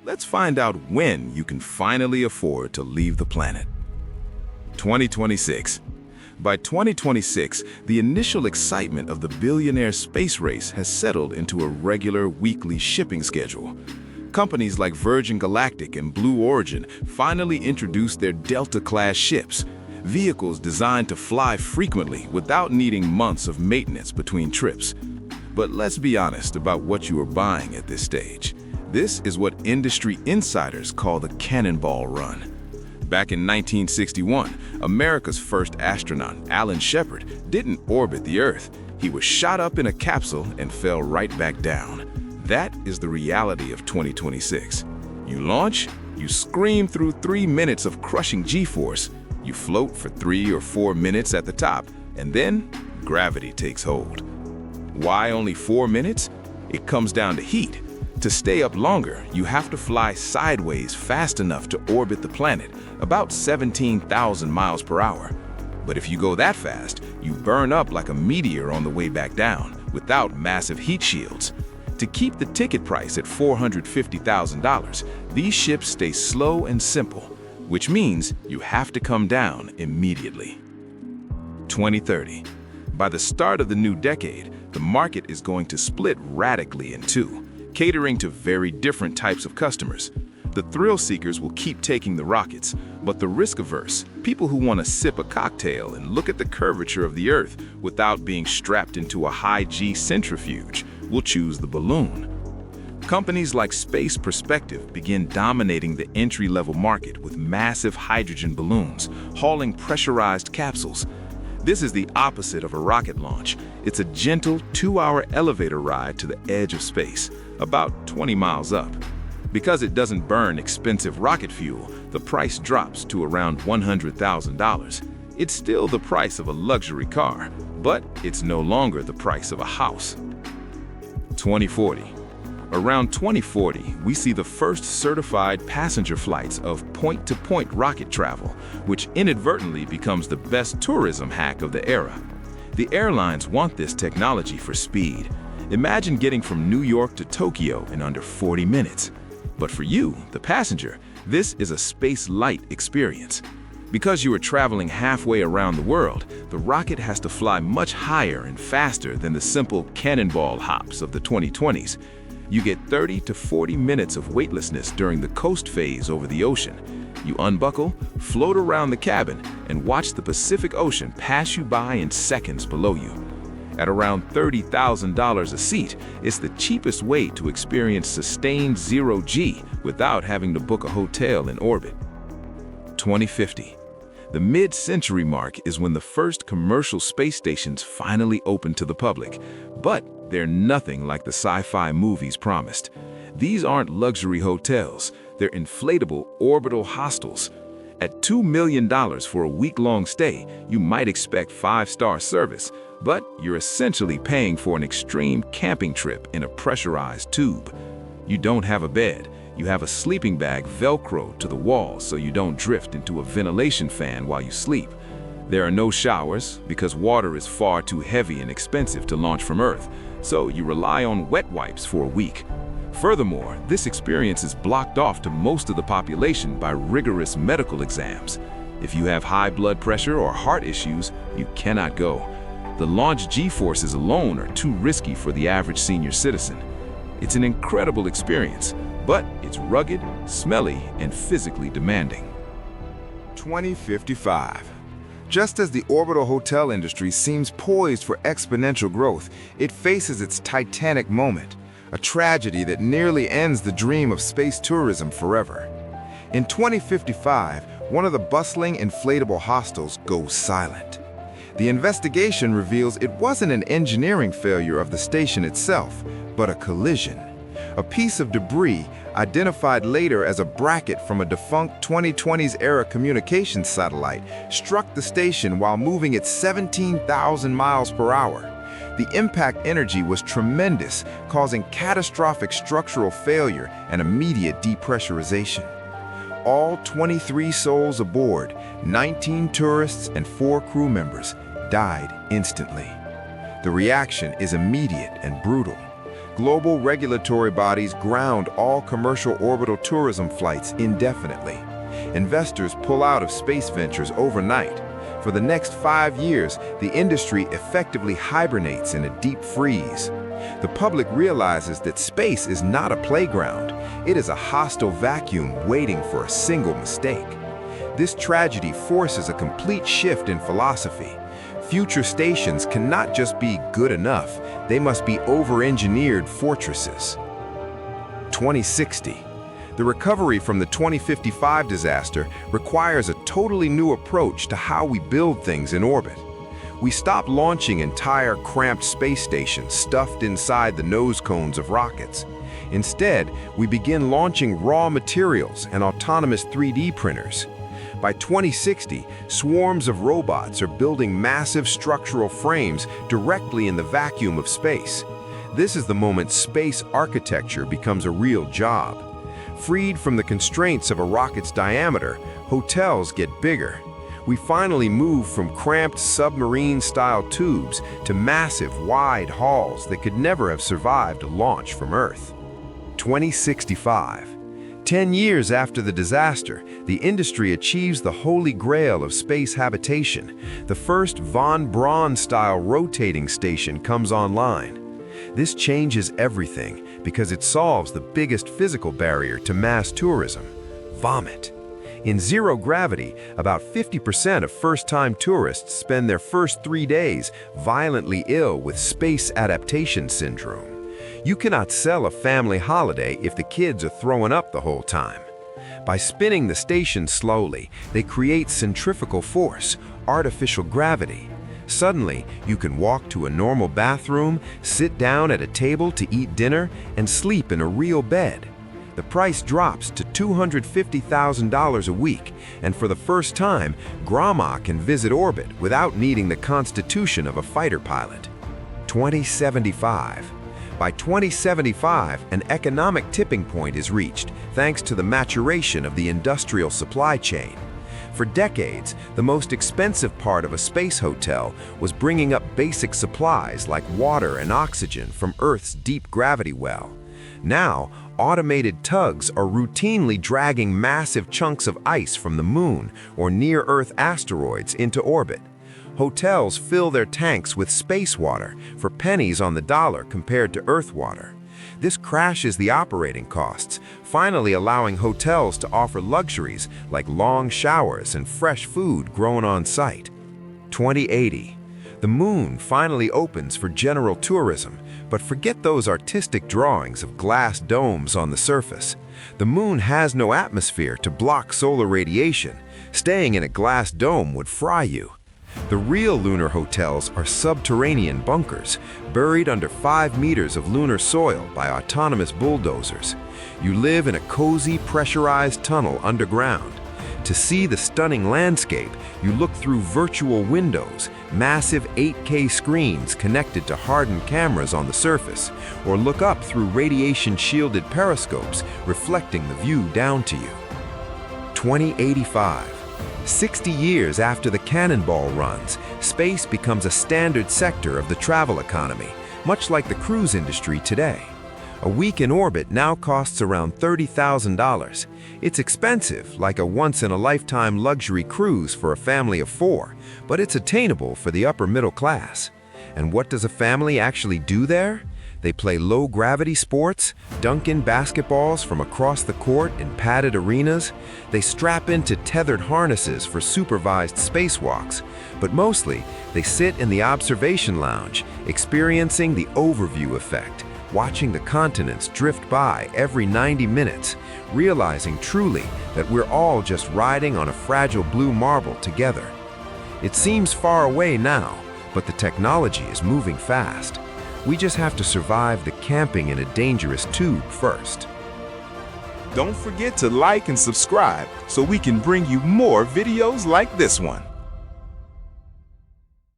let's find out when you can finally afford to leave the planet. 2026. By 2026, the initial excitement of the billionaire space race has settled into a regular weekly shipping schedule. Companies like Virgin Galactic and Blue Origin finally introduced their Delta-class ships, vehicles designed to fly frequently without needing months of maintenance between trips. But let's be honest about what you are buying at this stage. This is what industry insiders call the Cannonball Run. Back in 1961, America's first astronaut, Alan Shepard, didn't orbit the Earth. He was shot up in a capsule and fell right back down. That is the reality of 2026. You launch, you scream through 3 minutes of crushing G-force, you float for 3 or 4 minutes at the top, and then gravity takes hold. Why only 4 minutes? It comes down to heat. To stay up longer, you have to fly sideways fast enough to orbit the planet, about 17,000 miles per hour. But if you go that fast, you burn up like a meteor on the way back down, without massive heat shields. To keep the ticket price at $450,000, these ships stay slow and simple, which means you have to come down immediately. 2030. By the start of the new decade, the market is going to split radically in two, catering to very different types of customers. The thrill seekers will keep taking the rockets, but the risk-averse, people who want to sip a cocktail and look at the curvature of the Earth without being strapped into a high-G centrifuge, will choose the balloon. Companies like Space Perspective begin dominating the entry-level market with massive hydrogen balloons, hauling pressurized capsules. This is the opposite of a rocket launch. It's a gentle 2-hour elevator ride to the edge of space, about 20 miles up. Because it doesn't burn expensive rocket fuel, the price drops to around $100,000. It's still the price of a luxury car, but it's no longer the price of a house. 2040. Around 2040, we see the first certified passenger flights of point-to-point rocket travel, which inadvertently becomes the best tourism hack of the era. The airlines want this technology for speed. Imagine getting from New York to Tokyo in under 40 minutes. But for you, the passenger, this is a space-light experience. Because you are traveling halfway around the world, the rocket has to fly much higher and faster than the simple cannonball hops of the 2020s. You get 30 to 40 minutes of weightlessness during the coast phase over the ocean. You unbuckle, float around the cabin, and watch the Pacific Ocean pass you by in seconds below you. At around $30,000 a seat, it's the cheapest way to experience sustained zero-G without having to book a hotel in orbit. 2050. The mid-century mark is when the first commercial space stations finally open to the public, but they're nothing like the sci-fi movies promised. These aren't luxury hotels, they're inflatable orbital hostels. At $2 million for a week-long stay, you might expect 5-star service, but you're essentially paying for an extreme camping trip in a pressurized tube. You don't have a bed. You have a sleeping bag velcroed to the wall so you don't drift into a ventilation fan while you sleep. There are no showers because water is far too heavy and expensive to launch from Earth, so you rely on wet wipes for a week. Furthermore, this experience is blocked off to most of the population by rigorous medical exams. If you have high blood pressure or heart issues, you cannot go. The launch G-forces alone are too risky for the average senior citizen. It's an incredible experience, but it's rugged, smelly, and physically demanding. 2055. Just as the orbital hotel industry seems poised for exponential growth, it faces its Titanic Moment, a tragedy that nearly ends the dream of space tourism forever. In 2055, one of the bustling inflatable hostels goes silent. The investigation reveals it wasn't an engineering failure of the station itself, but a collision. A piece of debris, identified later as a bracket from a defunct 2020s-era communications satellite, struck the station while moving at 17,000 miles per hour. The impact energy was tremendous, causing catastrophic structural failure and immediate depressurization. All 23 souls aboard, 19 tourists and 4 crew members, died instantly. The reaction is immediate and brutal. global regulatory bodies ground all commercial orbital tourism flights indefinitely. Investors pull out of space ventures overnight. For the next 5 years, the industry effectively hibernates in a deep freeze. The public realizes that space is not a playground. It is a hostile vacuum waiting for a single mistake. This tragedy forces a complete shift in philosophy. Future stations cannot just be good enough, they must be over-engineered fortresses. 2060. The recovery from the 2055 disaster requires a totally new approach to how we build things in orbit. We stop launching entire cramped space stations stuffed inside the nose cones of rockets. Instead, we begin launching raw materials and autonomous 3D printers. By 2060, swarms of robots are building massive structural frames directly in the vacuum of space. This is the moment space architecture becomes a real job. Freed from the constraints of a rocket's diameter, hotels get bigger. We finally move from cramped submarine-style tubes to massive, wide halls that could never have survived a launch from Earth. 2065. 10 years after the disaster, the industry achieves the holy grail of space habitation. The first von Braun-style rotating station comes online. This changes everything because it solves the biggest physical barrier to mass tourism: vomit. In zero gravity, about 50% of first-time tourists spend their first 3 days violently ill with space adaptation syndrome. You cannot sell a family holiday if the kids are throwing up the whole time. By spinning the station slowly, they create centrifugal force, artificial gravity. Suddenly, you can walk to a normal bathroom, sit down at a table to eat dinner, and sleep in a real bed. The price drops to $250,000 a week, and for the first time, grandma can visit orbit without needing the constitution of a fighter pilot. 2075. By 2075, an economic tipping point is reached thanks to the maturation of the industrial supply chain. For decades, the most expensive part of a space hotel was bringing up basic supplies like water and oxygen from Earth's deep gravity well. Now, automated tugs are routinely dragging massive chunks of ice from the moon or near-Earth asteroids into orbit. Hotels fill their tanks with space water for pennies on the dollar compared to Earth water. This crashes the operating costs, finally allowing hotels to offer luxuries like long showers and fresh food grown on site. 2080. The moon finally opens for general tourism, but forget those artistic drawings of glass domes on the surface. The moon has no atmosphere to block solar radiation. Staying in a glass dome would fry you. The real lunar hotels are subterranean bunkers, buried under 5 meters of lunar soil by autonomous bulldozers. You live in a cozy, pressurized tunnel underground. To see the stunning landscape, you look through virtual windows, massive 8K screens connected to hardened cameras on the surface, or look up through radiation-shielded periscopes reflecting the view down to you. 2085. 60 years after the Cannonball Runs, space becomes a standard sector of the travel economy, much like the cruise industry today. A week in orbit now costs around $30,000. It's expensive, like a once-in-a-lifetime luxury cruise for a family of 4, but it's attainable for the upper middle class. And what does a family actually do there? They play low-gravity sports, dunk in basketballs from across the court in padded arenas. They strap into tethered harnesses for supervised spacewalks. But mostly, they sit in the observation lounge, experiencing the overview effect, watching the continents drift by every 90 minutes, realizing truly that we're all just riding on a fragile blue marble together. It seems far away now, but the technology is moving fast. We just have to survive the camping in a dangerous tube first. Don't forget to like and subscribe so we can bring you more videos like this one.